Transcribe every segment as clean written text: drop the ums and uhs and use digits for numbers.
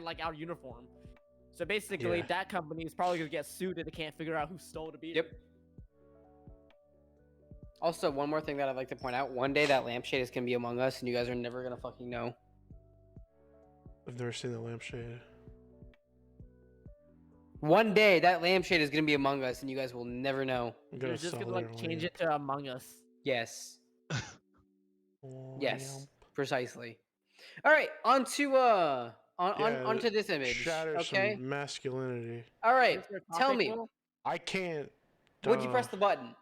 like our uniform. So basically, that company is probably gonna get sued if they can't figure out who stole the beer. Yep. Also, one more thing that I'd like to point out: one day that lampshade is gonna be among us, and you guys are never gonna fucking know. I've never seen the lampshade. One day that lampshade is gonna be among us, and you guys will never know. You're just gonna like change it to Among Us. Yes. Yes. Precisely. All right, onto this image. Shatter some masculinity. All right, tell me. I can't. Would you press the button?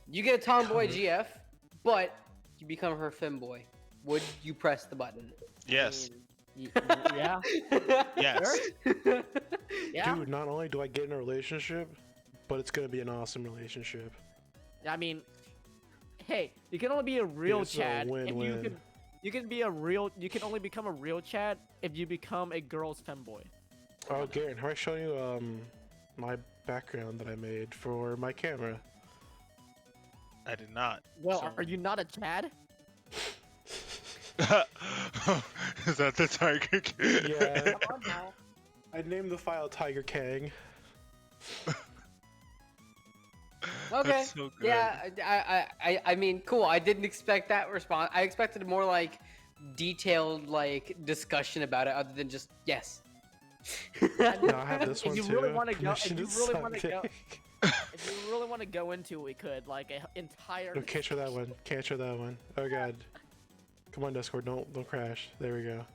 You get a tomboy GF, but you become her femboy. Would you press the button? Yes. Yeah. Yes. Yeah. Dude, not only do I get in a relationship, but it's gonna be an awesome relationship. I mean, hey, you can only be a real Chad if you can only become a real Chad if you become a girl's femboy. Oh, Garen, have I shown you my background that I made for my camera? I did not. Well, are you not a Chad? Is that the Tiger King? Yeah. Come on now. I named the file Tiger Kang. Okay. So yeah, I mean, cool. I didn't expect that response. I expected a more like detailed like discussion about it, other than just yes. No, I have this one if you too. really want to go, if you really want to go into it, we could like an entire. No, can't show that one. Can't show that one. Oh god. Come on, Discord. Don't crash. There we go.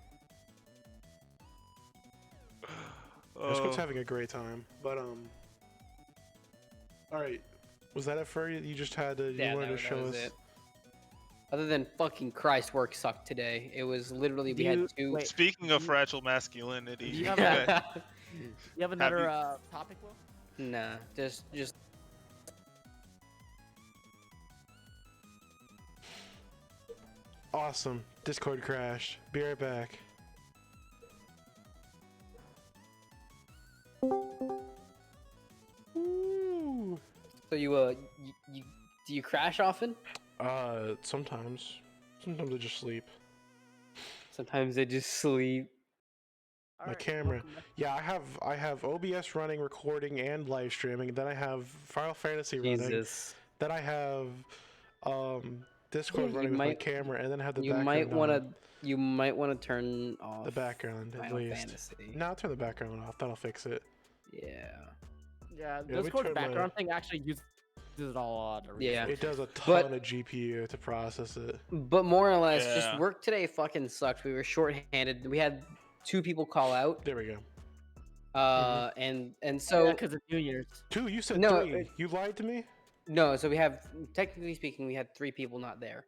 Discord's having a great time, but all right. Was that it for you? You just had to. You wanted to show us. It. Other than fucking Christ, work sucked today. It was literally we had two. Wait, speaking of fragile masculinity, you have, you have another topic, Will? Nah, just. Awesome. Discord crashed. Be right back. Ooh. So you do you crash often? Sometimes. Sometimes I just sleep. Sometimes I just sleep. My camera. Yeah, I have OBS running, recording, and live streaming. Then I have Final Fantasy running. Then I have Discord running with my camera, and then I have the background. You might want to turn off the background at Final least. Fantasy. No, I'll turn the background off. That'll fix it. Yeah. Yeah, Discord background thing actually uses it all. Yeah. It does a ton of GPU to process it. But more or less, just work today fucking sucked. We were short-handed. We had 2 people call out. There we go. And so because of New Year's. 2? You said no, 3. You lied to me. No, so we have, technically speaking, we had 3 people not there,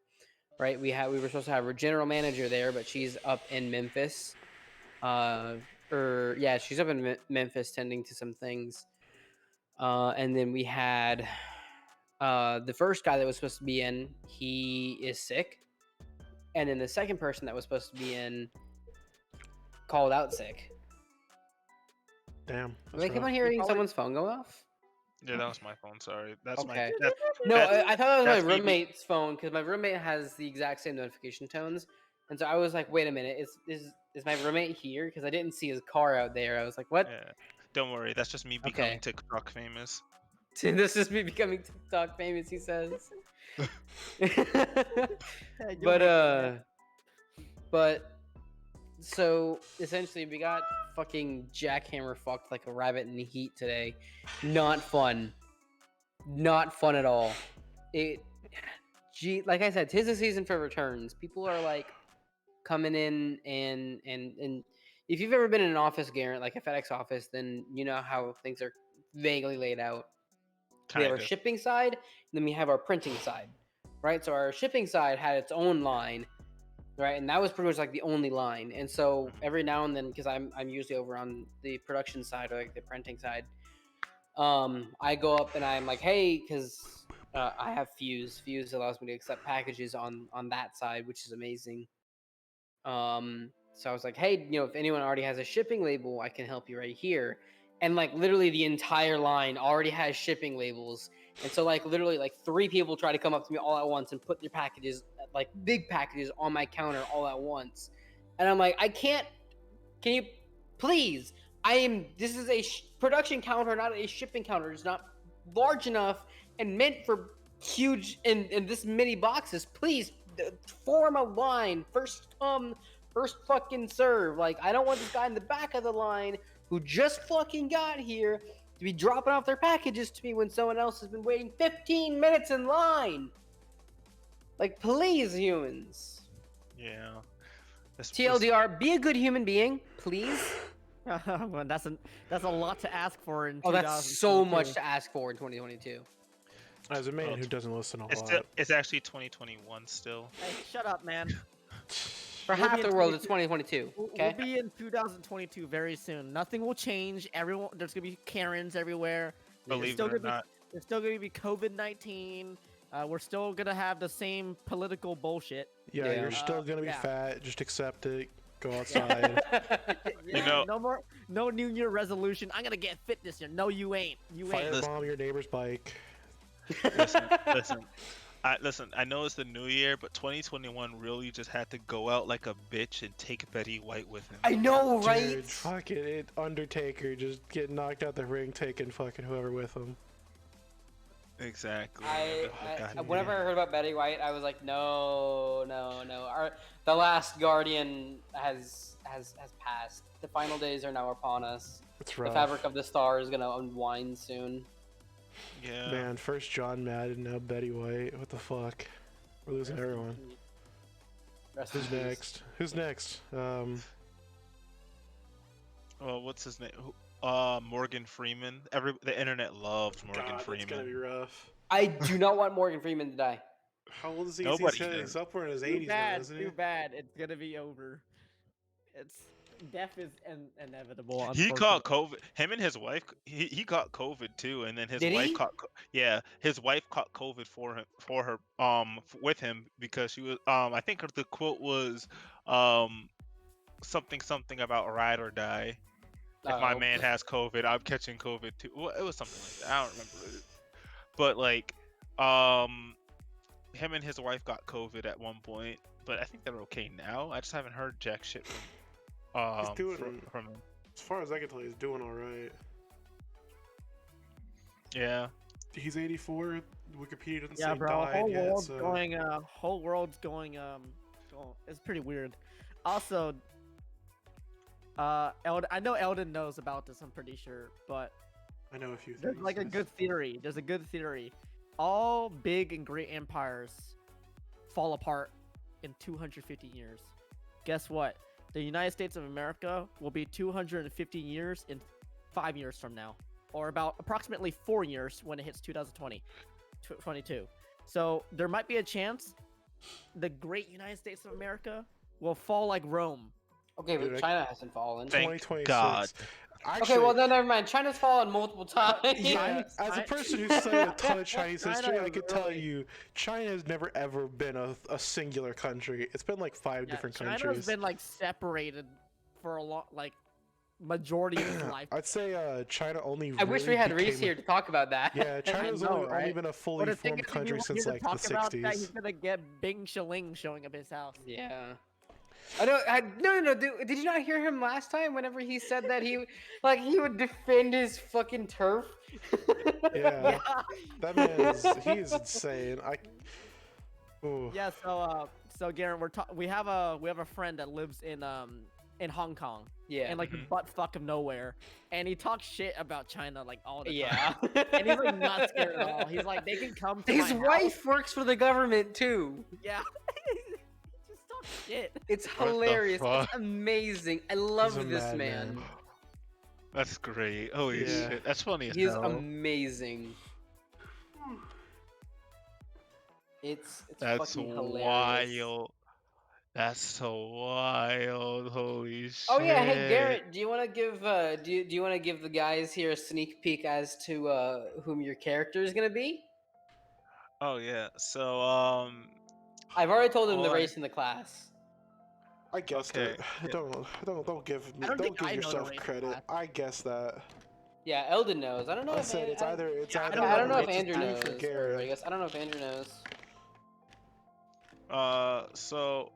right? We were supposed to have our general manager there, but she's up in Memphis. She's up in Memphis tending to some things. And then we had the first guy that was supposed to be in, he is sick. And then the second person that was supposed to be in called out sick. Damn. I keep on hearing someone's phone go off. Yeah, that was my phone. Sorry, that's okay. I thought that was my roommate's phone because my roommate has the exact same notification tones, and so I was like, "Wait a minute, is my roommate here?" Because I didn't see his car out there. I was like, "What?" Yeah. Don't worry, that's just me becoming TikTok famous. This is me becoming TikTok famous. He says. But so essentially, we got fucking jackhammer fucked like a rabbit in the heat today. Not fun. Not fun at all. Like I said, 'tis the season for returns. People are like coming in and if you've ever been in an office, Garrett, like a FedEx office, then you know how things are vaguely laid out. We have our shipping side, and then we have our printing side, right? So our shipping side had its own line, right? And that was pretty much like the only line. And so every now and then, because I'm usually over on the production side or like the printing side, I go up and I'm like, hey, because I have Fuse. Fuse allows me to accept packages on that side, which is amazing. So I was like, hey, if anyone already has a shipping label, I can help you right here. And like literally the entire line already has shipping labels. And so like literally like 3 people try to come up to me all at once and put their packages, like big packages, on my counter all at once. And I'm like, I can't Can you please? This is a production counter, not a shipping counter. It's not large enough and meant for huge in this many boxes. Please form a line. First come, first fucking serve. Like, I don't want this guy in the back of the line who just fucking got here to be dropping off their packages to me when someone else has been waiting 15 minutes in line. Like, please, humans. Yeah. TLDR, be a good human being, please. Well, that's a lot to ask for in. Oh, that's so much to ask for in 2022. As a man who doesn't listen a lot. It's actually 2021 still. Hey, shut up, man. For half the world, it's 2022. Okay. We'll be in 2022 very soon. Nothing will change. There's gonna be Karens everywhere. Believe it or not. There's still gonna be COVID-19. We're still gonna have the same political bullshit. Yeah, you're still gonna be fat. Just accept it. Go outside. You know, no New Year resolution. I'm gonna get fit this year. No, you ain't. You ain't. Firebomb your neighbor's bike. Listen. I know it's the new year, but 2021 really just had to go out like a bitch and take Betty White with him. I know, right? Dude, fuck it. Undertaker just get knocked out the ring, taking fucking whoever with him. Exactly. Whenever I heard about Betty White, I was like, no. The last Guardian has passed. The final days are now upon us. It's rough. The fabric of the star is gonna unwind soon. Yeah. Man, first John Madden, now Betty White. What the fuck? We're losing everyone. Who's next? Who's next? Well, what's his name? Morgan Freeman. The internet loves Morgan Freeman. It's gonna be rough. I do not want Morgan Freeman to die. How old is he? He's upward in his 80s now, isn't he? Too bad. It's gonna be over. Death is inevitable. He caught COVID. Him and his wife. He caught COVID too, and then his wife caught. Yeah, his wife caught COVID for her with him because she was I think the quote was something about ride or die. If my man has COVID, I'm catching COVID too. Well, it was something like that. I don't remember. But like, him and his wife got COVID at one point, but I think they're okay now. I just haven't heard jack shit from he's doing from him. As far as I can tell, he's doing all right. Yeah. He's 84. Wikipedia doesn't say yeah, bro. died Whole world's going. It's pretty weird. Also, I know Eldon knows about this. I'm pretty sure, but I know a few things. There's like a good theory. There's a good theory. All big and great empires fall apart in 250 years. Guess what? The United States of America will be 250 years in 5 years from now, or about approximately 4 years when it hits 2022. So there might be a chance the great United States of America will fall like Rome. Okay, but China hasn't fallen. Thank God. Actually, okay, well then never mind. China's fallen multiple times. Yeah, as a person who's studied a ton of Chinese history, I can tell you, China has never ever been a singular country. It's been like 5 different countries. China's been like separated for a long, like majority of its life. I'd say China only. I wish we had Reese here to talk about that. Yeah, China's only been a fully formed country since like the 60s. He's gonna get Bing Shaling showing up his house. Yeah. No. Did you not hear him last time? Whenever he said that he would defend his fucking turf. Yeah, that man he's insane. Ooh. Yeah. So Garen, we have a friend that lives in Hong Kong. Yeah. In like the butt fuck of nowhere, and he talks shit about China like all the time. Yeah. And he's like not scared at all. He's like, they can come to his my wife house. works for the government too. Yeah. Shit. It's hilarious. It's amazing. I love this man. That's great. Holy shit. That's funny as hell. He's amazing. It's fucking hilarious. Wild. That's so wild. Holy shit. Oh yeah, hey Garrett, do you want to give do you want to give the guys here a sneak peek as to whom your character is going to be? Oh yeah. So I've already told him the race in the class. I guessed it. Don't give yourself credit. I guessed that. Yeah, Eldon knows. I don't know. I said it's either. I don't know if Andrew knows. I guess I don't know if Andrew knows. So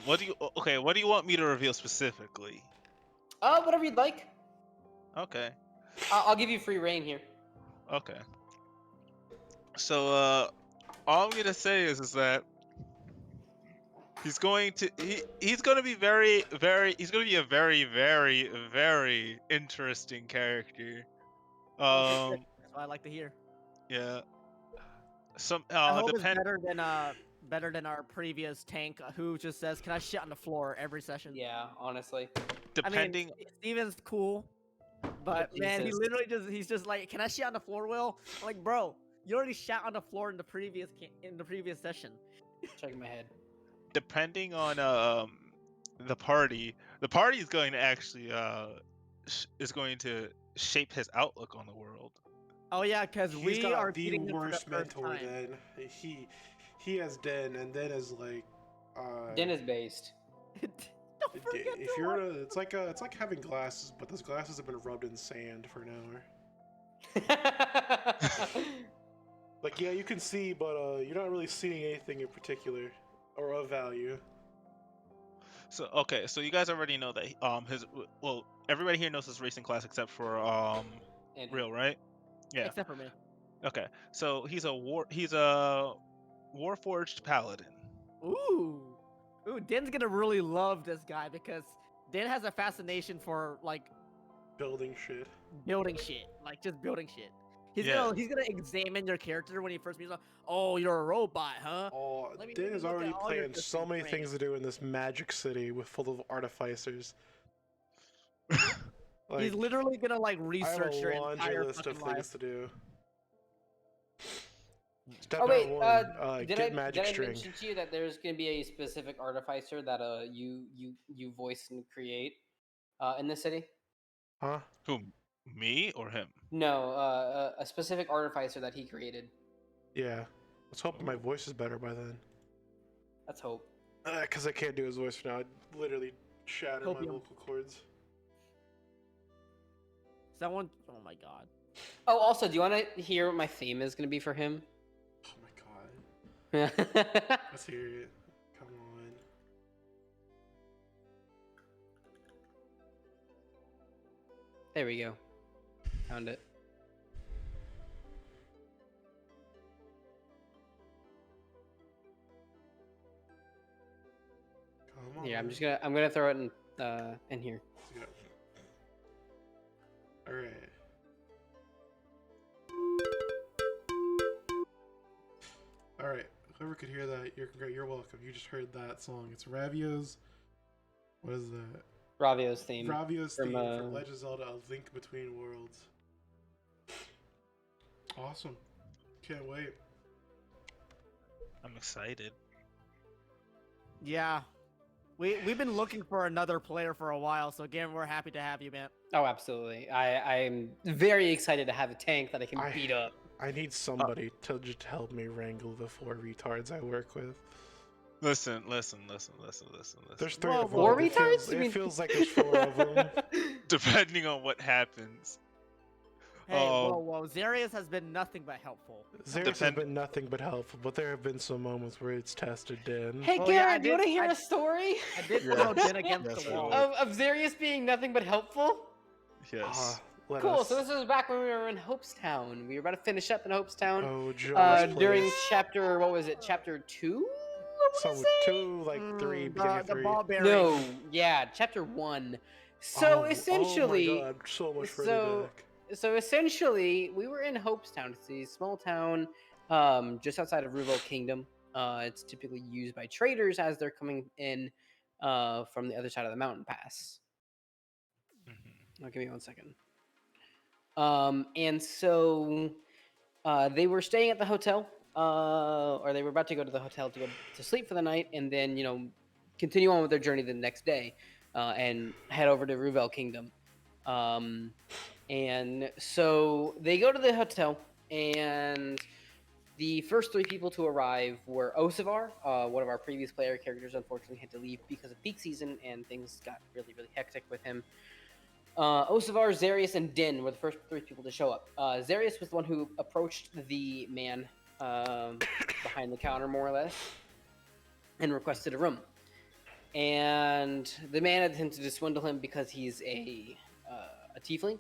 what do you want me to reveal specifically? Whatever you'd like. Okay. I'll give you free reign here. Okay. So all I'm gonna say is that he's going to he's gonna be he's gonna be a very interesting character. Okay, good. That's what I like to hear. Yeah. I hope it's Depend. better than our previous tank who just says, "Can I shit on the floor every session?" Yeah, honestly. Depending. I mean, Steven's cool, but man, Jesus. he's just like, "Can I shit on the floor, Will?" I'm like, bro, you already shot on the floor in the previous session. Shaking my head. Depending on the party is going to actually is going to shape his outlook on the world. Oh yeah, because we are the beating him for the worst first mentor. time. Then he has Den, and Den is like. Den is based. Don't forget If to you're it's like having glasses, but those glasses have been rubbed in sand for an hour. Like, yeah, you can see, but you're not really seeing anything in particular or of value. So okay, so you guys already know that everybody here knows his racing class except for Real, right? Yeah. Except for me. Okay. So he's a Warforged Paladin. Ooh, Den's gonna really love this guy because Den has a fascination for like building shit, like just building shit. He's gonna examine your character when he first meets up. Oh, you're a robot, huh? Oh, Den is already playing so many things to do in this magic city full of artificers. Like, he's literally gonna like research your entire list of things to do. Step one, get magic string. Did I mention to you that there's gonna be a specific artificer that you voice and create in the city? Huh? Who? Me or him? No, a specific artificer that he created. Yeah. Let's hope my voice is better by then. Let's hope. Because I can't do his voice now. I'd literally shatter my vocal cords. Someone. Oh my god. Oh, also, do you want to hear what my theme is going to be for him? Oh my god. Let's hear it. Come on. There we go. Found it. Come on. Yeah, I'm gonna throw it in here. All right. All right. Whoever could hear that, you're welcome. You just heard that song. It's Ravio's. What is that? Ravio's theme. Ravio's theme from Legend of Zelda: A Link Between Worlds. Awesome. Can't wait. I'm excited. Yeah. We've been looking for another player for a while, so again, we're happy to have you, man. Oh, absolutely. I'm very excited to have a tank that I can beat up. I need somebody to just help me wrangle the 4 retards I work with. Listen. There's 3 of them. 4 retards? It feels like there's 4 of them. Depending on what happens. Hey, whoa. Zarius has been nothing but helpful. Zarius has been nothing but helpful, but there have been some moments where it's tested Den. Hey, Garrett, do you want to hear a story? I did throw Den against the wall. Of Zarius being nothing but helpful? Yes. Cool, so this was back when we were in Hopestown. We were about to finish up in Hopestown. Oh, Joe's during chapter, what was it, chapter 2? So 2, like 3, beginning of 3. The ball bearing. No, yeah, chapter 1. So essentially... Oh my god, so much further back. So essentially, we were in Hopestown. It's a small town just outside of Ruvel Kingdom. It's typically used by traders as they're coming in from the other side of the mountain pass. Give me 1 second. And so they were staying at the hotel, or they were about to go to the hotel to go to sleep for the night, and then, continue on with their journey the next day and head over to Ruvel Kingdom. And so they go to the hotel, and the first 3 people to arrive were Osivar, one of our previous player characters. Unfortunately had to leave because of peak season, and things got really, really hectic with him. Osivar, Zarius, and Din were the first 3 people to show up. Zarius was the one who approached the man behind the counter, more or less, and requested a room. and the man attempted to swindle him because he's a tiefling.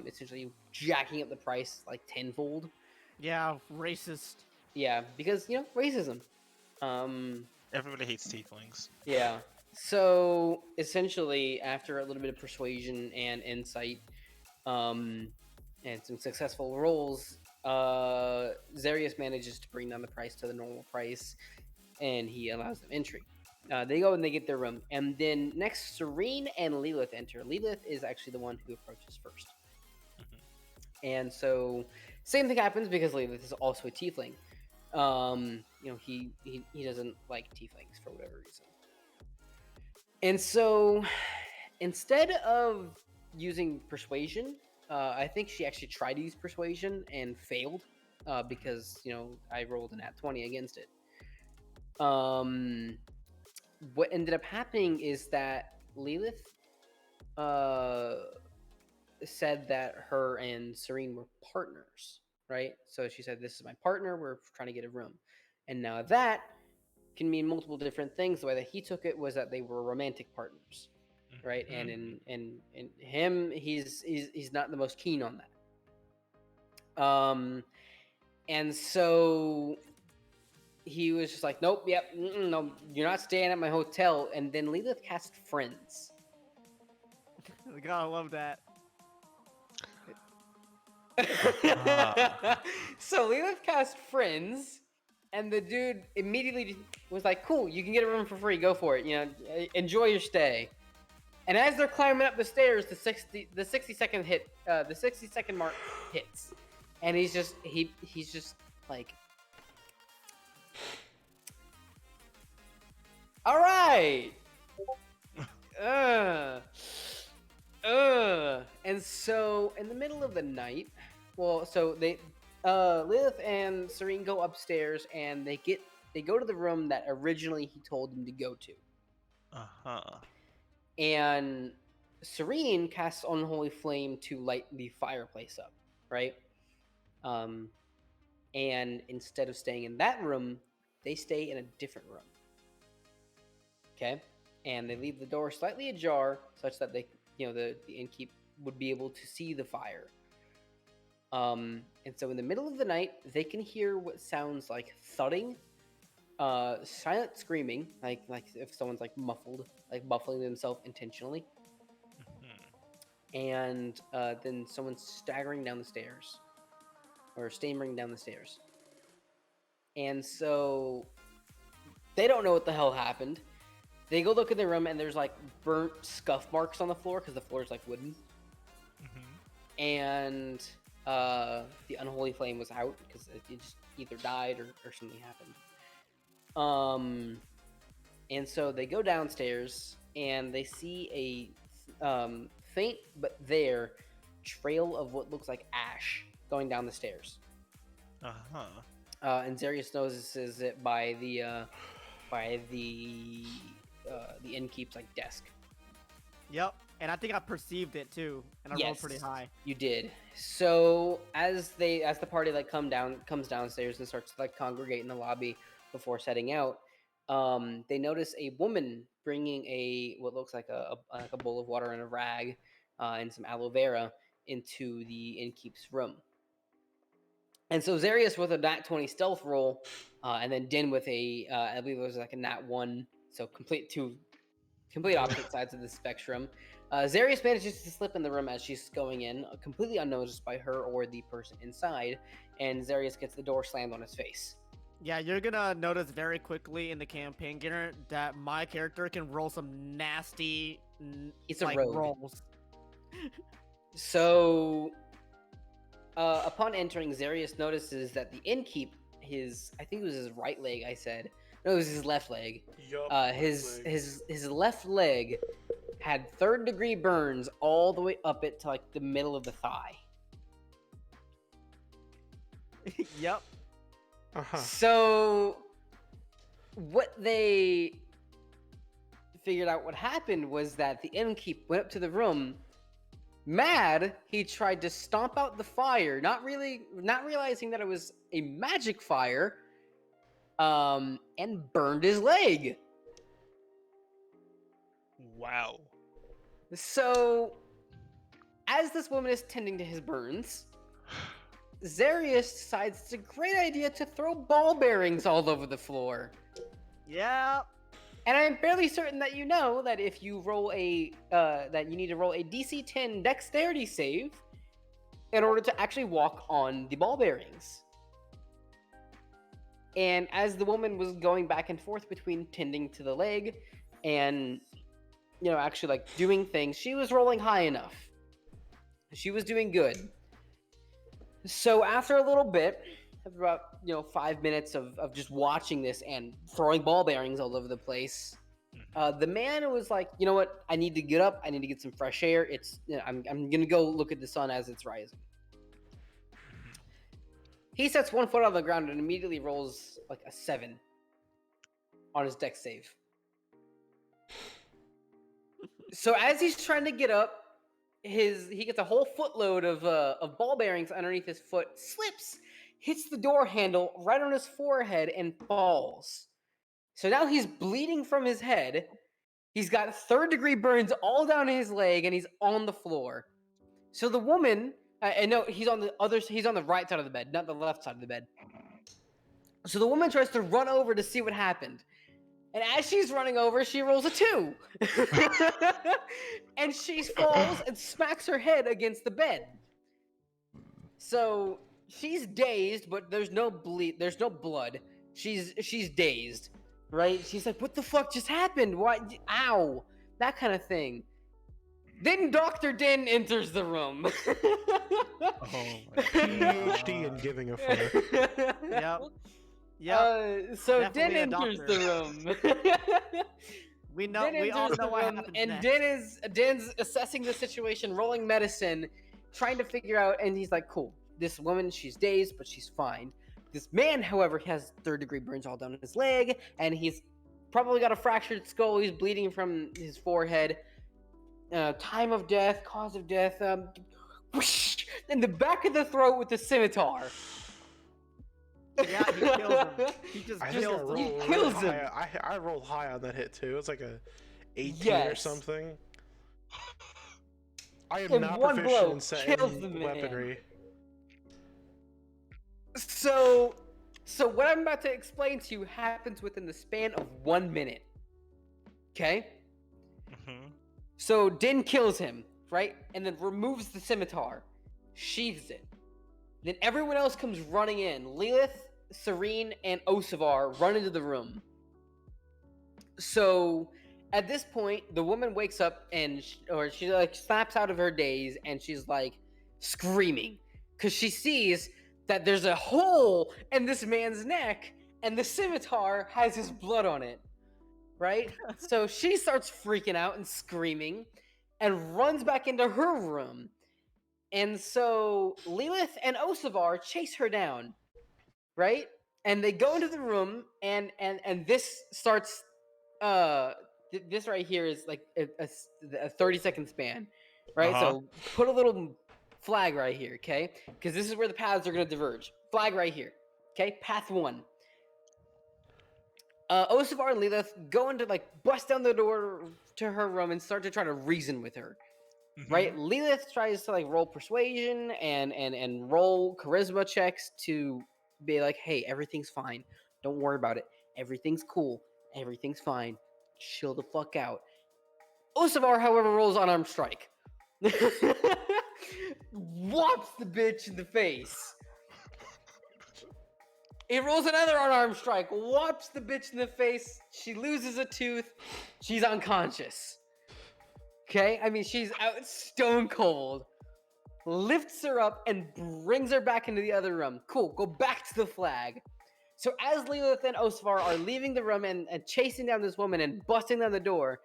Essentially jacking up the price like tenfold. Yeah, racist. Yeah, because racism. Everybody hates tieflings. Yeah. So essentially, after a little bit of persuasion and insight, and some successful rolls, Zarius manages to bring down the price to the normal price, and he allows them entry. They go and they get their room, and then next, Serene and Lilith enter. Lilith is actually the one who approaches first, and so same thing happens because Lilith is also a tiefling. He doesn't like tieflings for whatever reason, and so instead of using persuasion, I think she actually tried to use persuasion and failed because I rolled an @20 against it. What ended up happening is that Lilith said that her and Serene were partners, right? So she said, "This is my partner. We're trying to get a room," and now that can mean multiple different things. The way that he took it was that they were romantic partners, right? And in him, he's not the most keen on that. And so he was just like, "Nope, yep, no, you're not staying at my hotel." And then Lilith cast Friends. God, I love that. So Lilith cast Friends, and the dude immediately was like, "Cool, you can get a room for free. Go for it. Enjoy your stay." And as they're climbing up the stairs, the 60-second hit, the 60-second mark hits, and he's just like, "All right." And so in the middle of the night, Lilith and Serene go upstairs, and they go to the room that originally he told them to go to. And Serene casts Unholy Flame to light the fireplace up, right? And instead of staying in that room, they stay in a different room. Okay? And they leave the door slightly ajar, such that the innkeep would be able to see the fire. And so in the middle of the night, they can hear what sounds like thudding, silent screaming, like if someone's like muffled, like muffling themselves intentionally, and then someone staggering down the stairs, or stammering down the stairs. And so they don't know what the hell happened. They go look in their room, and there's like burnt scuff marks on the floor because the floor is like wooden. And the Unholy Flame was out because it just either died or something happened. And so they go downstairs, and they see a faint but there trail of what looks like ash going down the stairs. And Zarius notices it by the innkeep's like desk. Yep, and I think I perceived it too, and I rolled pretty high. You did. So as the party like comes downstairs and starts to like congregate in the lobby before setting out, they notice a woman bringing what looks like a bowl of water and a rag and some aloe vera into the innkeep's room. And so Zarius with a @20 stealth roll, and then Din with I believe it was like a @1, so complete opposite sides of the spectrum. Zarius manages to slip in the room as she's going in, completely unnoticed by her or the person inside, and Zarius gets the door slammed on his face. Yeah, you're gonna notice very quickly in the campaign, Garrett, that my character can roll some nasty rolls. So, upon entering, Zarius notices that the innkeep, I think it was his right leg, I said. No, it was his left leg. Yup. His left leg had 3rd-degree burns all the way up it to like the middle of the thigh. Yep. So what they figured out what happened was that the innkeep went up to the room. Mad, he tried to stomp out the fire, not realizing that it was a magic fire, and burned his leg. Wow. So, as this woman is tending to his burns, Zarius decides it's a great idea to throw ball bearings all over the floor. Yeah. And I'm fairly certain that you know that if you roll that you need to roll a DC 10 dexterity save in order to actually walk on the ball bearings. And as the woman was going back and forth between tending to the leg and, actually like doing things, she was rolling high enough. She was doing good. So after a little bit, after about 5 minutes of just watching this and throwing ball bearings all over the place, the man was like, you know what? I need to get up. I need to get some fresh air. I'm gonna go look at the sun as it's rising. He sets one foot on the ground and immediately rolls like a 7 on his dex save. So as he's trying to get up, he gets a whole footload of ball bearings underneath his foot, slips, hits the door handle right on his forehead, and falls. So now he's bleeding from his head. He's got 3rd-degree burns all down his leg, and he's on the floor. So the woman, and no, he's on the right side of the bed, not the left side of the bed. So the woman tries to run over to see what happened. And as she's running over, she rolls a 2. And she falls and smacks her head against the bed. So she's dazed, but there's no blood. She's dazed, right? She's like, what the fuck just happened? Why? Ow. That kind of thing. Then Dr. Din enters the room. Oh my PhD in giving a fuck. Yep. Yep. So Definitely Din a enters doctor. the room. We all know what happens and next. Din's assessing the situation, rolling medicine, trying to figure out, and he's like, cool, this woman, she's dazed, but she's fine. This man, however, has 3rd-degree burns all down his leg, and he's probably got a fractured skull. He's bleeding from his forehead. Time of death, cause of death, whoosh, in the back of the throat with the scimitar. Yeah, he kills him. He just kills him. He kills him. I rolled high on that hit too. It was like a 18 or Yes. something. I am In not one proficient blow, in kills the setting man. weaponry. So what I'm about to explain to you happens within the span of 1 minute. Okay? So Din kills him, right? And then removes the scimitar, sheathes it. Then everyone else comes running in. Lilith, Serene, and Osivar run into the room. So at this point, the woman wakes up and she like snaps out of her daze and she's like screaming because she sees that there's a hole in this man's neck and the scimitar has his blood on it, right? So she starts freaking out and screaming and runs back into her room. And so Lilith and Osivar chase her down, right? And they go into the room, and this starts. This right here is like a 30-second span, right? So put a little flag right here, okay? Because this is where the paths are going to diverge. Flag right here, okay? Path 1. Osivar and Lilith go into bust down the door to her room and start to try to reason with her. Right, Lilith tries to roll persuasion and roll charisma checks to be like, hey, everything's fine. Don't worry about it. Everything's cool. Everything's fine. Chill the fuck out. Osivar, however, rolls unarmed strike. Whops the bitch in the face. He rolls another unarmed strike. Whops the bitch in the face. She loses a tooth. She's unconscious. Okay, I mean, she's out stone cold. Lifts her up and brings her back into the other room. Cool, go back to the flag. So as Lilith and Osivar are leaving the room and chasing down this woman and busting down the door,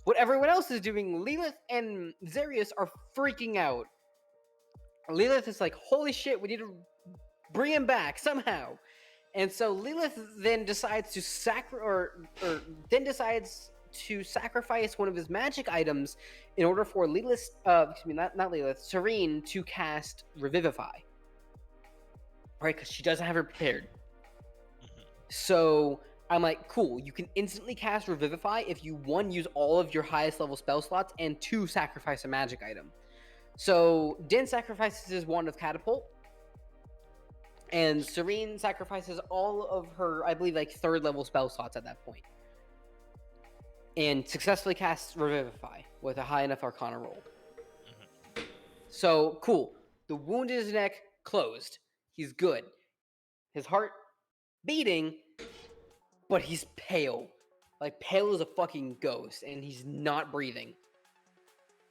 what everyone else is doing, Lilith and Zarius are freaking out. Lilith is like, holy shit, we need to bring him back somehow. And so Lilith then decides to sacrifice one of his magic items in order for Lilith, not Lilith, Serene to cast Revivify. Right, because she doesn't have her prepared. So I'm like, cool, you can instantly cast Revivify if you, 1, use all of your highest level spell slots, and 2, sacrifice a magic item. So Din sacrifices his Wand of Catapult, and Serene sacrifices all of her, I believe, like 3rd level spell slots at that point. And successfully casts Revivify with a high enough Arcana roll. So, cool. The wound in his neck closed. He's good. His heart beating, but he's pale. Like, pale as a fucking ghost, and he's not breathing.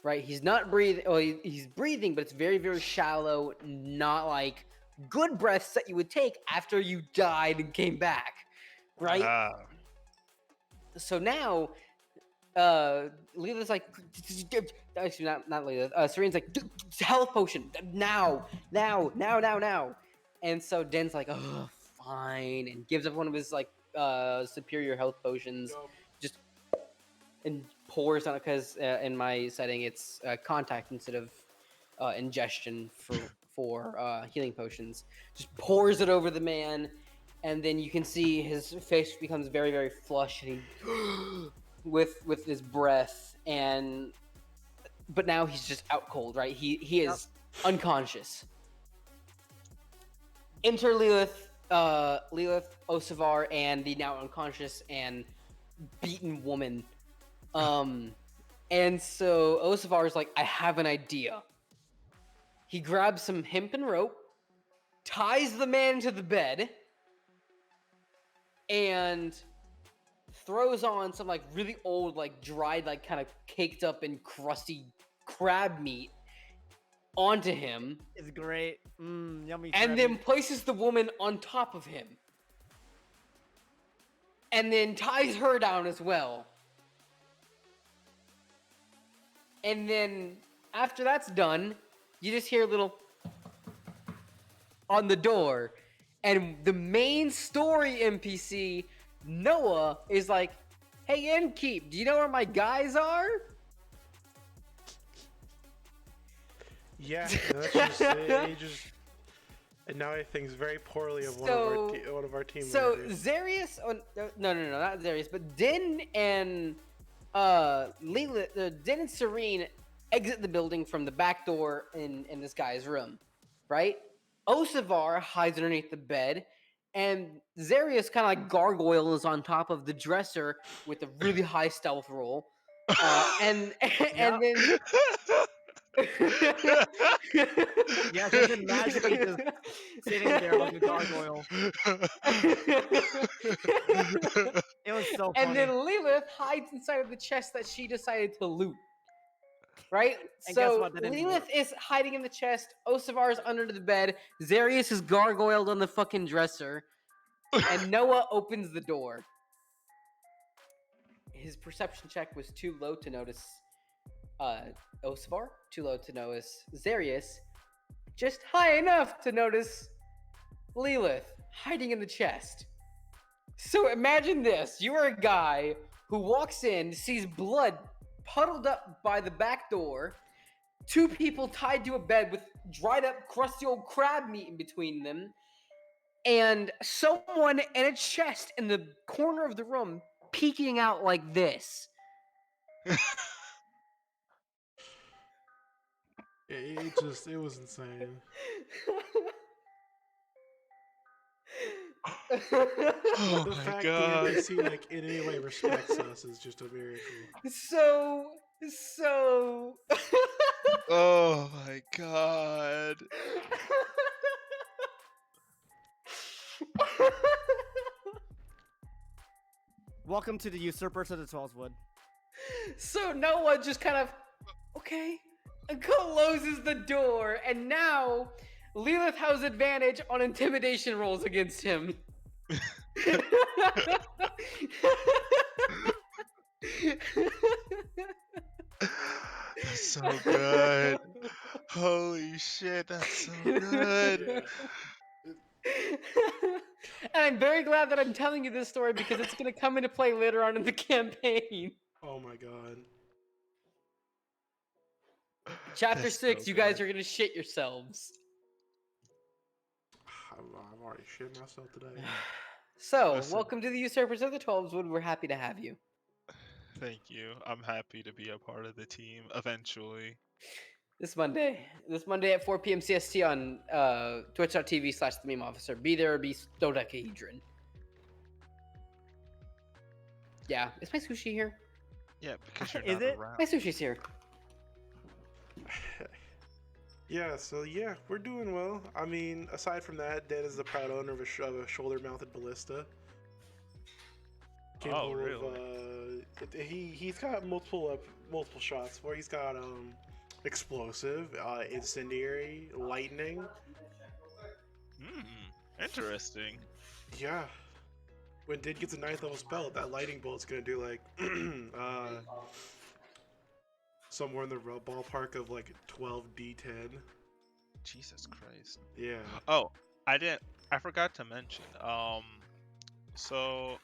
Right? He's not breathing. Well, he's breathing, but it's very, very shallow, not like good breaths that you would take after you died and came back. Right? So now, Leela's like, actually not Leela. Serene's like, health potion now. And so Den's like, oh, fine, and gives up one of his like superior health potions, just and pours on it because in my setting it's contact instead of ingestion for healing potions. Just pours it over the man, and then you can see his face becomes very, very flush, and he with his breath, but now he's just out cold, right? He is unconscious. Enter Lilith, Osavar, and the now unconscious and beaten woman. And so Osavar is like, I have an idea. He grabs some hempen rope, ties the man to the bed, and throws on some like really old, like dried, like kind of caked up and crusty crab meat onto him. It's great. Yummy. And then places the woman on top of him. And then ties her down as well. And then after that's done, you just hear a little on the door. And the main story NPC, Noah, is like, hey, Innkeep, do you know where my guys are? Yeah, that's just, he just... And now he thinks very poorly of one of our team so members. So Zarius, no, not Zarius, but Din and Din and Serene exit the building from the back door in this guy's room, right? Osavar hides underneath the bed, and Zarius kind of like gargoyles on top of the dresser with a really high stealth roll, and then. Yeah, he's been magically just sitting there like a gargoyle. It was so funny. And then Lilith hides inside of the chest that she decided to loot. Right? And so guess what? Lilith is hiding in the chest, Osavar is under the bed, Zarius is gargoyled on the fucking dresser, and Noah opens the door. His perception check was too low to notice Osavar, too low to notice Zarius, just high enough to notice Lilith hiding in the chest. So imagine this. You are a guy who walks in, sees blood puddled up by the back door, 2 people tied to a bed with dried up, crusty old crab meat in between them, and someone in a chest in the corner of the room peeking out like this. It was insane. Oh the my fact god. that NPC like in any way respects us is just a miracle. So Oh my god. Welcome to the usurper to the Twelvewood. So Noah just kind of, okay, and closes the door, and now Lilith has advantage on intimidation rolls against him. That's so good. Holy shit, that's so good. And I'm very glad that I'm telling you this story because it's going to come into play later on in the campaign. Oh my god. Chapter That's 6, so you guys good. are going to shit yourselves. I've already shit myself today. So, Listen. welcome to the Usurpers of the 12s. We're happy to have you. Thank you. I'm happy to be a part of the team eventually. This Monday at 4 p.m. CST on twitch.tv/TheMemeOfficer. Be there or be dodecahedron. Yeah, is my sushi here? Yeah, because you're Is not it? around. My sushi's here. Yeah, so yeah, we're doing well. I mean, aside from that, Dan is the proud owner of a shoulder-mounted ballista. Oh, really? He's got multiple shots where he's got explosive, incendiary, lightning. Interesting. Yeah. When Did gets a 9th level spell, that lightning bolt's gonna do like somewhere in the ballpark of like 12d10. Jesus Christ. Yeah. Oh, I forgot to mention. So,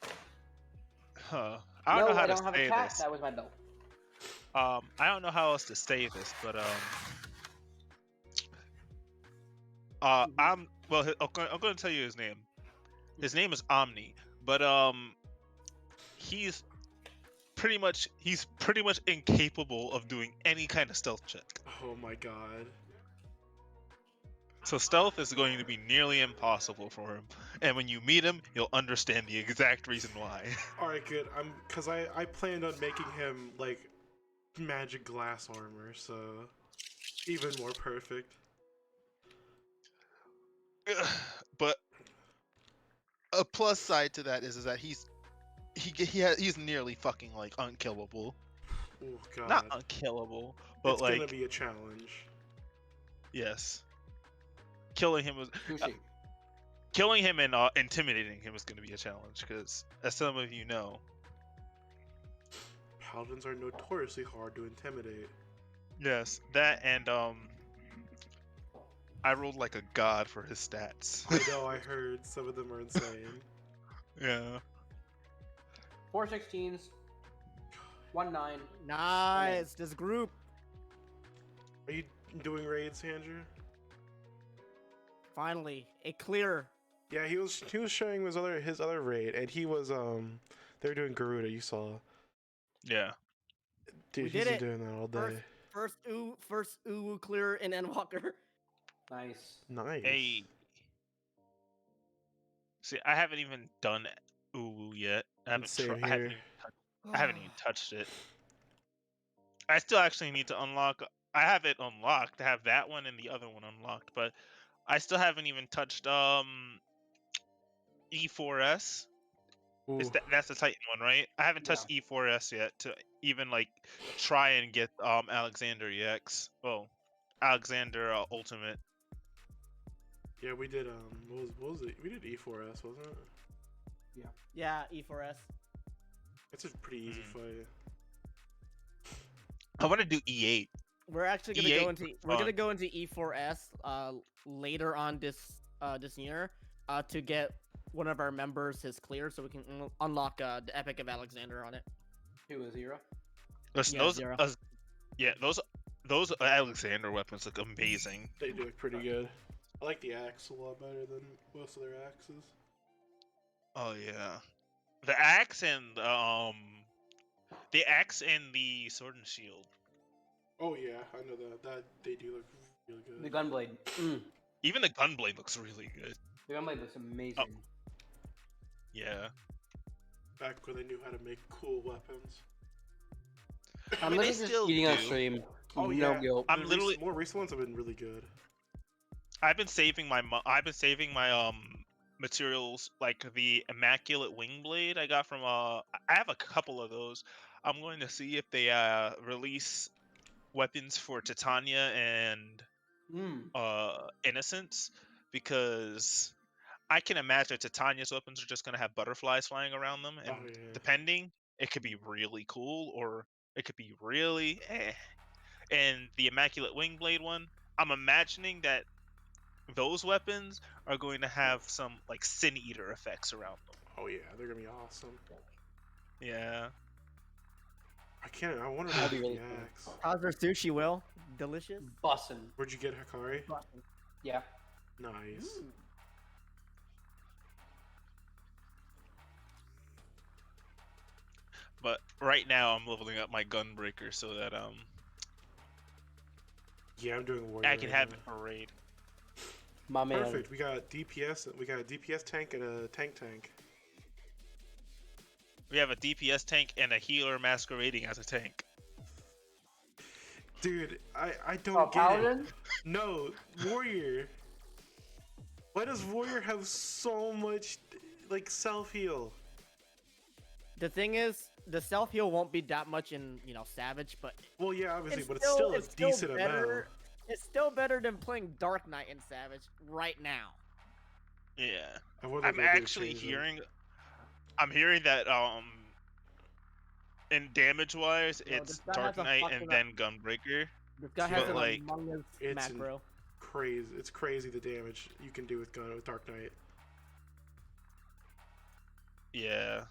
I don't know how to say this. That was my belt. I don't know how else to say this, but I'm going to tell you his name. His name is Omni, but he's pretty much incapable of doing any kind of stealth check. Oh my god. So stealth is going to be nearly impossible for him, and when you meet him, you'll understand the exact reason why. All right, good. Cause I planned on making him like magic glass armor, so even more perfect. But a plus side to that is that he's nearly fucking like unkillable. Oh god. Not unkillable, but it's like gonna be a challenge. yes. Killing him and intimidating him is going to be a challenge because, as some of you know, Paladins are notoriously hard to intimidate. Yes, that and I rolled like a god for his stats. I know, I heard some of them are insane. Yeah. 4 16s, 1 9. Nice. This group. Are you doing raids, Andrew? Finally, a clear. Yeah, he was showing his other raid, and he was they were doing Garuda. You saw. Yeah. Dude, We he's did been it. doing that all day. First Uwu clear in Endwalker. Nice. Nice. Hey. See, I haven't even done Uwu yet. I haven't even touched it. I still actually need to unlock. I have it unlocked. I have that one and the other one unlocked, but I still haven't even touched E4S. That's the Titan one, right? I haven't touched E4S yet to even like try and get Alexander EX. Well, Alexander Ultimate. Yeah, we did what was it? We did E4S, wasn't it? Yeah, E4S. It's a pretty easy fight. I want to do E8. We're actually gonna go into E4S later on this year to get one of our members his clear so we can unlock the Epic of Alexander on it. 2-0. Listen, those Alexander weapons look amazing. They do look pretty good. I like the axe a lot better than most of their axes. Oh yeah, the axe and the sword and shield. Oh yeah, I know that they do look really good. The gunblade. Even the gunblade looks really good. The gunblade looks amazing. Oh. Yeah. Back when they knew how to make cool weapons. I'm literally just eating on stream. Oh no yeah. guilt. I'm literally more recent ones have been really good. I've been saving my materials, like the Immaculate Wing Blade I got from I have a couple of those. I'm going to see if they release weapons for Titania and Innocence, because I can imagine Titania's weapons are just going to have butterflies flying around them, and depending, it could be really cool or it could be really eh. And the Immaculate Wing Blade one, I'm imagining that those weapons are going to have some like Sin Eater effects around them. Oh yeah, they're gonna be awesome. Yeah. I wonder how the really axe. How's their sushi, Will? Delicious? Bussin'. Where'd you get Hikari? Yeah. Nice. But right now I'm leveling up my Gunbreaker so that Yeah, I'm doing warrior. I can have it for raid. My man. Perfect. We got DPS. We got a DPS tank and a tank. We have a DPS tank and a healer masquerading as a tank. Dude, I don't get Paladin? it. No, warrior. Why does warrior have so much like self heal? The thing is, the self heal won't be that much in Savage, but Well, yeah, obviously, it's but it's still a still decent amount. better. It's still better than playing Dark Knight in Savage right now. Yeah, I'm actually hearing. I'm hearing that in damage wise, it's Dark Knight and then Gunbreaker. This guy has an like, Among Us macro. Crazy. It's crazy the damage you can do with Dark Knight. Yeah.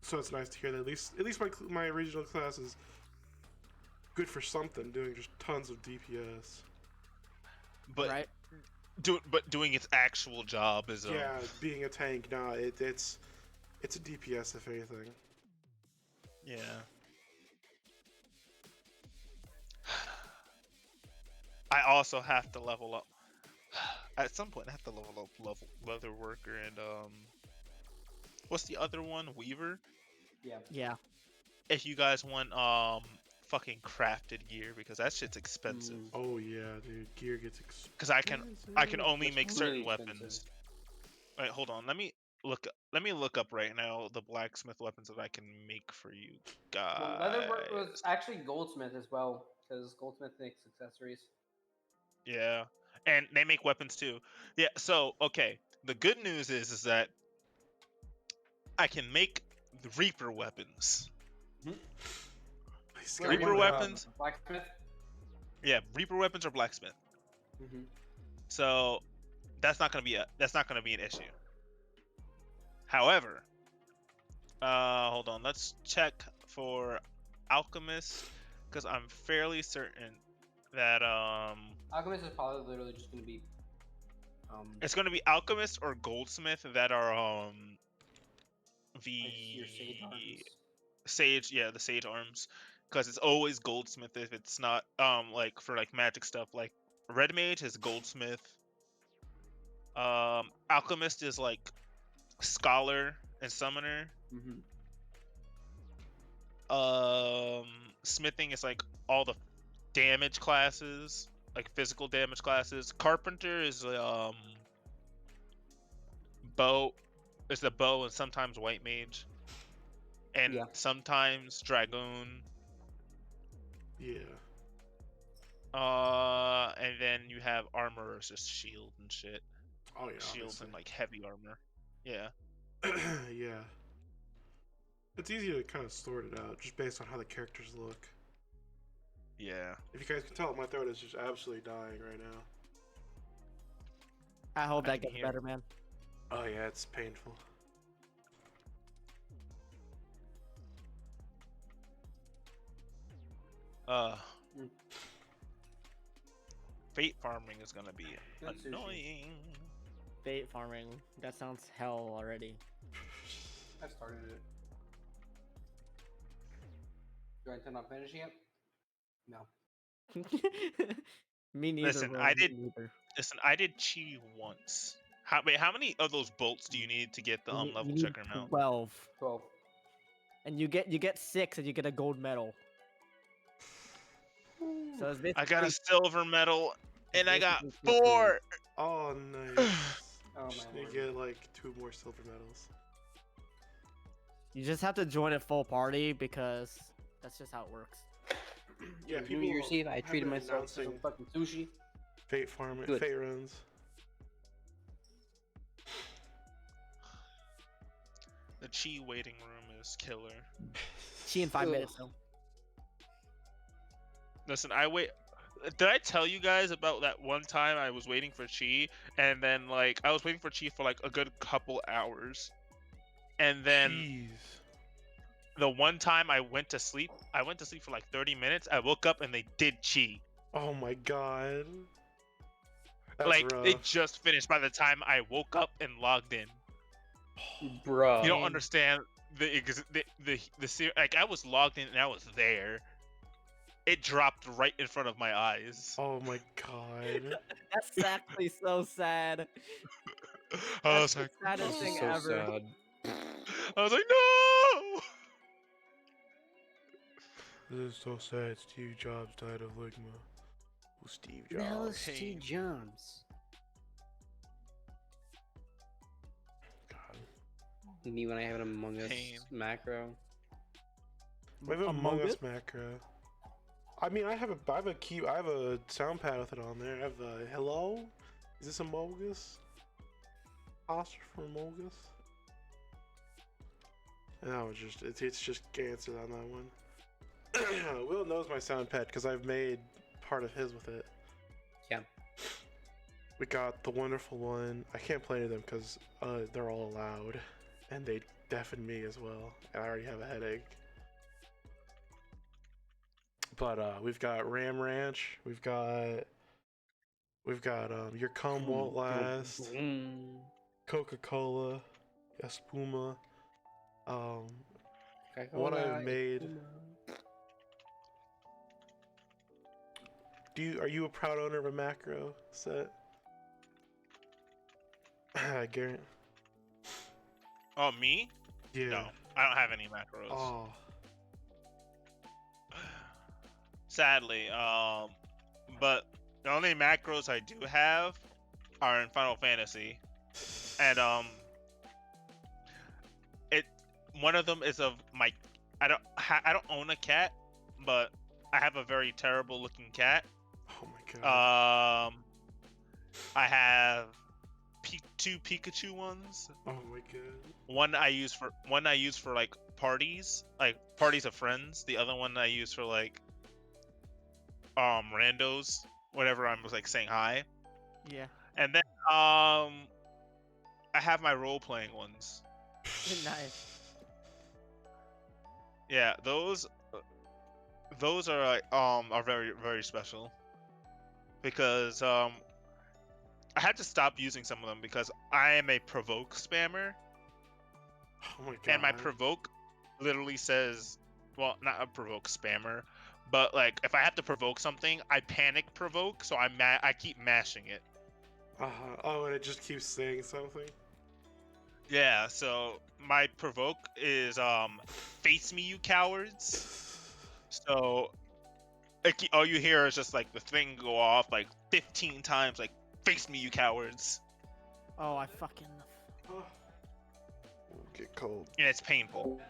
So it's nice to hear that at least my regional class is good for something, doing just tons of DPS. But right? doing its actual job is yeah, being a tank. Nah, it's a DPS if anything. Yeah. I also have to level up. At some point, I have to level up Leather Worker and what's the other one? Weaver. Yeah. Yeah. If you guys want fucking crafted gear, because that shit's expensive. Oh yeah, dude, gear gets expensive. Because I can only make certain weapons. Wait, hold on. Let me look up right now the blacksmith weapons that I can make for you guys. Well, Leatherwork was actually Goldsmith as well, because Goldsmith makes accessories. Yeah, and they make weapons too. Yeah. So okay, the good news is that I can make the Reaper weapons. Reaper weapons. Blacksmith. Yeah, Reaper weapons or blacksmith. Mm-hmm. So that's not gonna be an issue. However, hold on, let's check for alchemist because I'm fairly certain that Alchemist is probably literally just gonna be it's gonna be alchemist or goldsmith that are the your sage arms. the sage arms, because it's always goldsmith if it's not like for like magic stuff. Like red mage is goldsmith, alchemist is like scholar and summoner. Mm-hmm. Smithing is like all the damage classes, like physical damage classes. Carpenter is bow, is the bow and sometimes white mage, and sometimes dragoon. Yeah. And then you have armor, is just shield and shit. Oh yeah. Shields and like heavy armor. Yeah. Yeah. It's easy to kind of sort it out just based on how the characters look. Yeah. If you guys can tell, my throat is just absolutely dying right now. I hope that gets better, man. Oh yeah, it's painful. Fate farming is gonna be annoying. Fate farming, that sounds hell already. I started it. Do I intend on finishing it? No. Me neither. Listen, bro. Listen, I did chi once. How many of those bolts do you need to get the level checker mount? 12. 12. And you get 6 and you get a gold medal. So it's I got a silver medal and I got 4. Oh nice. Oh you get like 2 more silver medals. You just have to join a full party because that's just how it works. Yeah, New Year's Eve, I treated myself to some fucking sushi. Fate farming, fate runs. The chi waiting room is killer. Chi in 5 minutes though. Listen, did I tell you guys about that one time I was waiting for chi, and then like I was waiting for chi for like a good couple hours, and then the one time I went to sleep for like 30 minutes. I woke up and they did chi. Oh my god. That's like rough. It just finished by the time I woke up and logged in. Bro. You don't understand. like I was logged in and I was there. It dropped right in front of my eyes. Oh my god. That's actually so sad. I That's was the like, saddest thing So ever. sad. I was like, no. This is so sad. Steve Jobs died of ligma. Who's Steve The hell is Jobs? Steve Jobs? God. Me when I have an Among Us Pain. macro. We have an Among Us macro. I mean, I have a sound pad with it on there. I have a hello. Is this Among Us? Oscar from Among Us? No, it's just answered on that one. Will knows my sound pad because I've made part of his with it. Yeah. We got the wonderful one. I can't play to them because they're all loud, and they deafen me as well, and I already have a headache. But we've got Ram Ranch. We've got Your Cum Won't Last. Coca-Cola, Espuma. What I've made. Are you a proud owner of a macro set? Garrett. Oh, me? Yeah. No, I don't have any macros. Oh. Sadly, but the only macros I do have are in Final Fantasy, and one of them is of my. I don't own a cat, but I have a very terrible looking cat. Oh my god. I have two Pikachu ones. Oh my god. One I use for like parties of friends. The other one I use for like randos, whatever I'm like saying hi. Yeah. And then I have my role playing ones. Nice. Yeah, those are like are very, very special because I had to stop using some of them because I am a provoke spammer. Oh my god. And my provoke literally says, well, not a provoke spammer, but like if I have to provoke something, I panic provoke, so I keep mashing it. Oh, and it just keeps saying something. Yeah, so my provoke is face me, you cowards. So all you hear is just like the thing go off like 15 times, like face me, you cowards. Oh, I fucking. Get cold. And it's painful.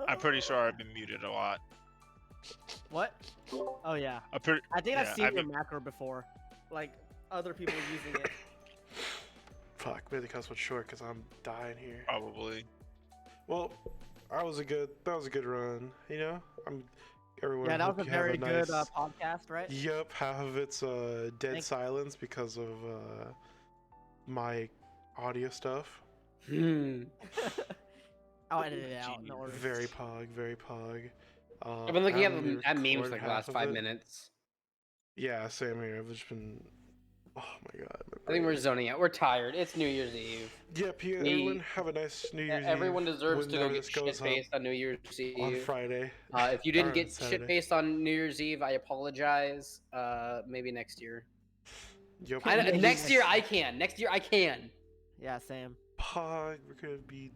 I'm pretty sure I've been muted a lot. What? Oh yeah. I think I've seen your macro before, like other people using it. Fuck, maybe the cuss was short because I'm dying here. Probably. Well, that was a good run. You know, everyone. Yeah, that was a very good podcast, right? Yep, half of it's dead silence because of my audio stuff. I'll edit it out. No worries. Very pog. I've been looking at memes for like the last 5 minutes. Yeah, same here. I've just been. Oh my god. I think we're zoning out. We're tired. It's New Year's Eve. Yep, everyone have a nice New Year's Eve. Everyone deserves to go get shit-faced on New Year's Eve. On Friday. If you didn't get shit-faced on New Year's Eve, I apologize. Maybe next year. Yep. Next year I can. Next year I can. Yeah, Sam. Pog, we're gonna be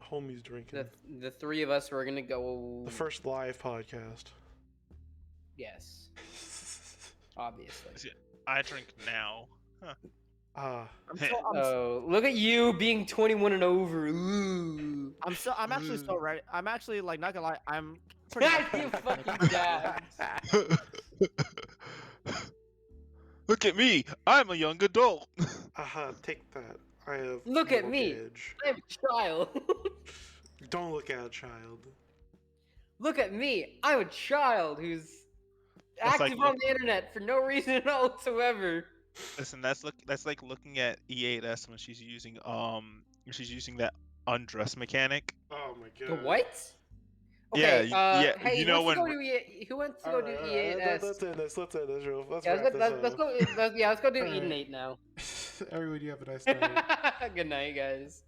homies drinking. The three of us were gonna go. The first live podcast. Yes. Obviously. I drink now. Huh. Look at you being 21 and over. Ooh. I'm actually so ready. I'm actually like not gonna lie. I'm pretty. You fucking dad. Look at me. I'm a young adult. Take that. I have. Look at me. I'm a child. Don't look at a child. Look at me. I'm a child who's active on the internet for no reason whatsoever. Listen, that's like looking at E8S when she's using that undress mechanic. Oh my god. The what? Okay. Yeah. Hey, You who know wants to when go do EA? Who wants to go do EAS? Let's end this. Let's end this. Let's Yeah, wrap this let's up. go. Let's go do All Eden right. 8 now. Everyone, you have a nice night. Good night, guys.